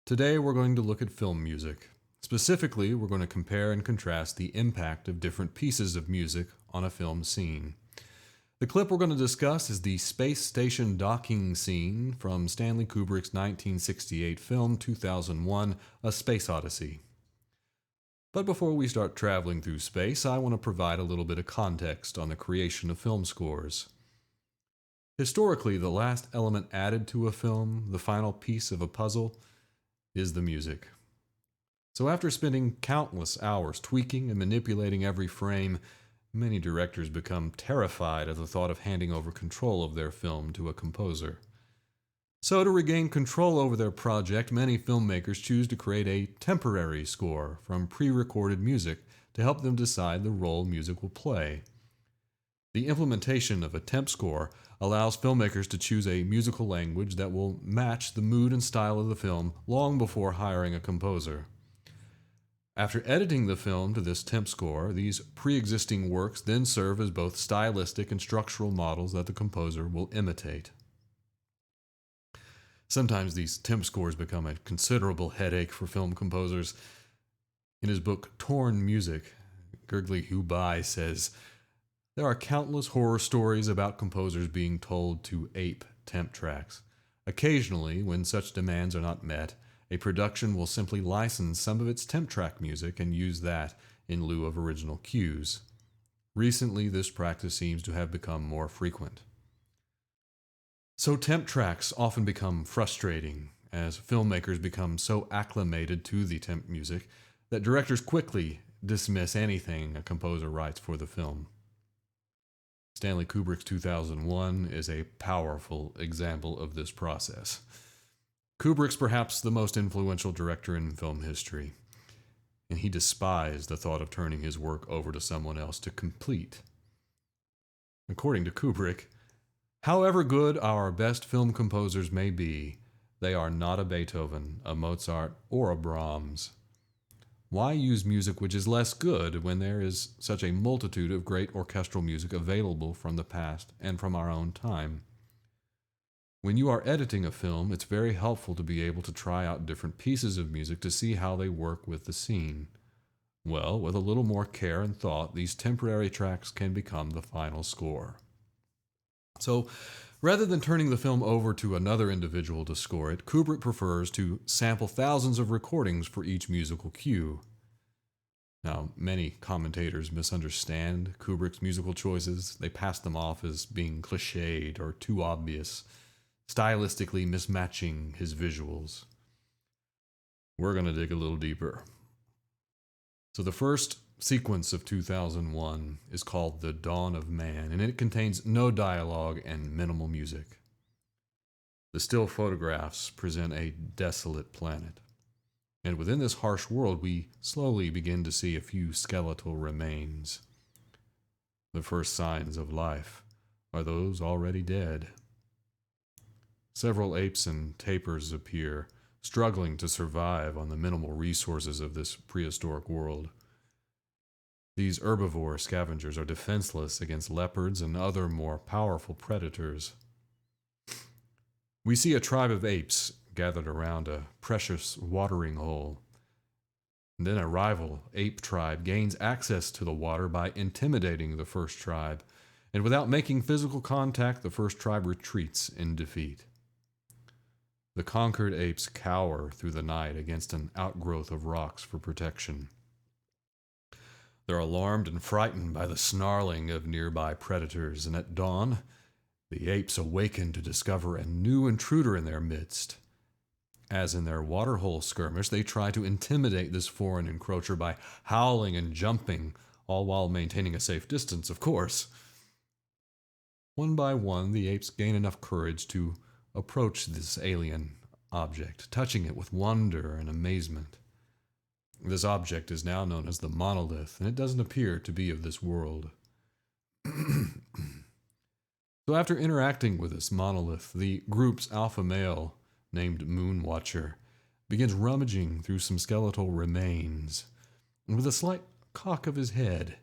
Today we're going to look at film music. Specifically, we're going to compare and contrast the impact of different pieces of music on a film scene. The clip we're going to discuss is the space station docking scene from Stanley Kubrick's 1968 film 2001, A Space Odyssey. But before we start traveling through space, I want to provide a little bit of context on the creation of film scores. Historically, the last element added to a film, the final piece of a puzzle, is the music. So after spending countless hours tweaking and manipulating every frame, many directors become terrified at the thought of handing over control of their film to a composer. So to regain control over their project, many filmmakers choose to create a temporary score from pre-recorded music to help them decide the role music will play. The implementation of a temp score allows filmmakers to choose a musical language that will match the mood and style of the film long before hiring a composer. After editing the film to this temp score, these pre-existing works then serve as both stylistic and structural models that the composer will imitate. Sometimes these temp scores become a considerable headache for film composers. In his book Torn Music, Gurgly Hubai says, "There are countless horror stories about composers being told to ape temp tracks. Occasionally, when such demands are not met, a production will simply license some of its temp track music and use that in lieu of original cues. Recently, this practice seems to have become more frequent." So temp tracks often become frustrating as filmmakers become so acclimated to the temp music that directors quickly dismiss anything a composer writes for the film. Stanley Kubrick's 2001 is a powerful example of this process. Kubrick's perhaps the most influential director in film history, and he despised the thought of turning his work over to someone else to complete. According to Kubrick, however good our best film composers may be, they are not a Beethoven, a Mozart, or a Brahms. Why use music which is less good when there is such a multitude of great orchestral music available from the past and from our own time? When you are editing a film, it's very helpful to be able to try out different pieces of music to see how they work with the scene. Well, with a little more care and thought, these temporary tracks can become the final score. So, rather than turning the film over to another individual to score it, Kubrick prefers to sample thousands of recordings for each musical cue. Now, many commentators misunderstand Kubrick's musical choices. They pass them off as being cliched or too obvious, stylistically mismatching his visuals. We're going to dig a little deeper. So the first sequence of 2001 is called The Dawn of Man, and it contains no dialogue and minimal music. The still photographs present a desolate planet, and within this harsh world we slowly begin to see a few skeletal remains. The first signs of life are those already dead. Several apes and tapirs appear, struggling to survive on the minimal resources of this prehistoric world. These herbivore scavengers are defenseless against leopards and other more powerful predators. We see a tribe of apes gathered around a precious watering hole. And then a rival ape tribe gains access to the water by intimidating the first tribe, and without making physical contact, the first tribe retreats in defeat. The conquered apes cower through the night against an outgrowth of rocks for protection. They're alarmed and frightened by the snarling of nearby predators, and at dawn, the apes awaken to discover a new intruder in their midst. As in their waterhole skirmish, they try to intimidate this foreign encroacher by howling and jumping, all while maintaining a safe distance, of course. One by one, the apes gain enough courage to approach this alien object, touching it with wonder and amazement. This object is now known as the monolith, and it doesn't appear to be of this world. So after interacting with this monolith, the group's alpha male, named Moonwatcher, begins rummaging through some skeletal remains, and with a slight cock of his head,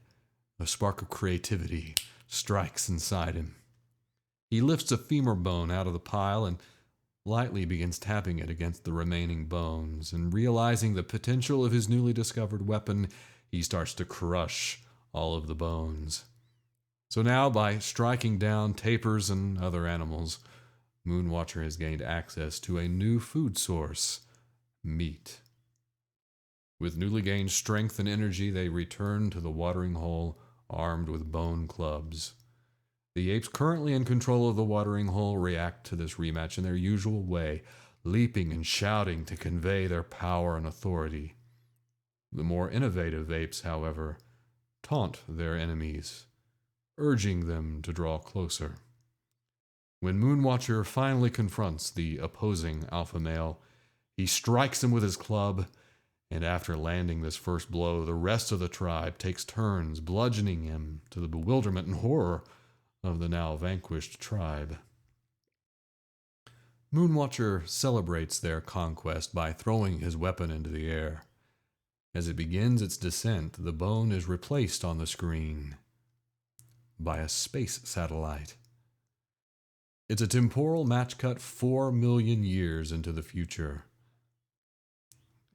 a spark of creativity strikes inside him. He lifts a femur bone out of the pile and lightly begins tapping it against the remaining bones, and realizing the potential of his newly discovered weapon, he starts to crush all of the bones. So now, by striking down tapirs and other animals, Moonwatcher has gained access to a new food source: meat. With newly gained strength and energy, they return to the watering hole armed with bone clubs. The apes currently in control of the watering hole react to this rematch in their usual way, leaping and shouting to convey their power and authority. The more innovative apes, however, taunt their enemies, urging them to draw closer. When Moonwatcher finally confronts the opposing alpha male, he strikes him with his club, and after landing this first blow, the rest of the tribe takes turns bludgeoning him, to the bewilderment and horror of the now vanquished tribe. Moonwatcher celebrates their conquest by throwing his weapon into the air. As it begins its descent, the bone is replaced on the screen by a space satellite. It's a temporal match cut 4 million years into the future.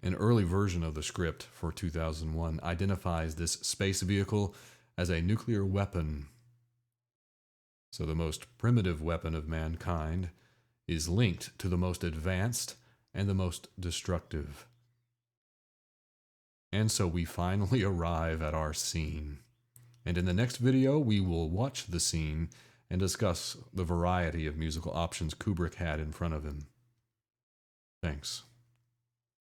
An early version of the script for 2001 identifies this space vehicle as a nuclear weapon. So the most primitive weapon of mankind is linked to the most advanced and the most destructive. And so we finally arrive at our scene. And in the next video, we will watch the scene and discuss the variety of musical options Kubrick had in front of him. Thanks.